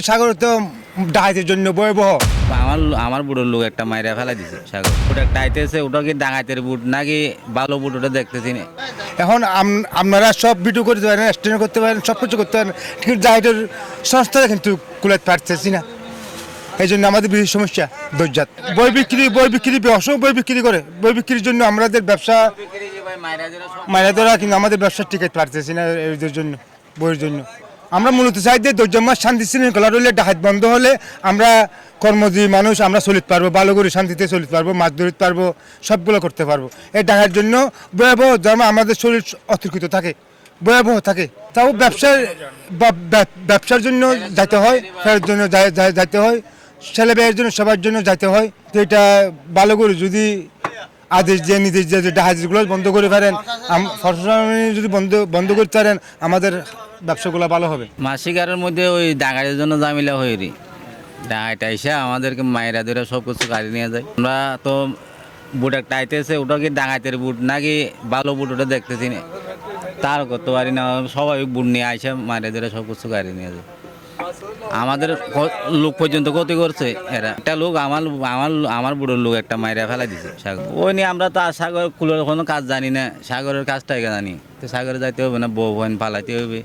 সাগর তো ডাকাতের জন্য ভয়াবহ। আমার বুড়োর লোক একটা মাইরা ফেলা দিছে সাগর। ওটা একটা আইতেছে, ওটা কি ডাঙাইতের বুট নাকি ভালো বুট ওটা দেখতেছি না। এখন আপনারা সব ভিডিও করতে পারেন, স্ট্যান্ড করতে পারেন, সব কিছু করতে পারেন, কিন্তু ডাকাতের সংস্থা কিন্তু কুলাতে পারতেছি না। এই জন্য আমাদের বেশি সমস্যা দরজাত বই বিক্রি অসংখ্য বই বিক্রি করে। বই বিক্রির জন্য আমাদের ব্যবসা মায়েরা ধরা, কিন্তু আমাদের ব্যবসা টিকাতে পারতেছি না এদের জন্য, বইয়ের জন্য। আমরা মূলত চাই যে দরজা মাস শান্তি শৃঙ্খলা রইলে, ডাকাত বন্ধ হলে আমরা কর্মজীবী মানুষ আমরা চলিতে পারবো, ভালো করে শান্তিতে চলিতে পারবো, মাছ ধরতে পারবো, সবগুলো করতে পারবো। এই ডাকার জন্য ভয়াবহ যেমন আমাদের শরীর অতর্কিত থাকে, ভয়াবহ থাকে। তাও ব্যবসার জন্য যাইতে হয়, ফেরার জন্য যাইতে হয়, ছেলে মেয়ের জন্য সবার জন্য যাইতে হয়। তো এটা ভালো করে যদি আদেশ দিয়ে নির্দেশ দিয়ে যে ডাকাতিগুলো বন্ধ করে পারেন, যদি বন্ধ করতে পারেন, আমাদের ব্যবসাগুলো ভালো হবে। মাসিকারের মধ্যে ওই ডাঙাইয়ের জন্য জামিলা হয়ে রি ডাঙাইটা এসে আমাদেরকে মায়েরা ধরে সব কিছু গাড়ি নিয়ে যায়। আমরা তো বুট একটা আইতেছে, ওটা কি ডাঙাইতের বুট নাকি ভালো বুট ওটা দেখতেছি না, তার করতে পারি না। সবাই বুট নিয়ে আইসে মায়েরা ধরে সব কিছু গাড়ি নিয়ে যায়। আমাদের লোক পর্যন্ত ক্ষতি করছে এরা। একটা লোক আমার বুড়োর লোক একটা মাইরা ফেলা দিছে সাগর। ওই নিয়ে আমরা তো সাগর কুলোর কোনো কাজ জানি না, সাগরের কাজটাই জানি। তো সাগরে যাইতে হবে না, বউ বোন পালাইতে হবে।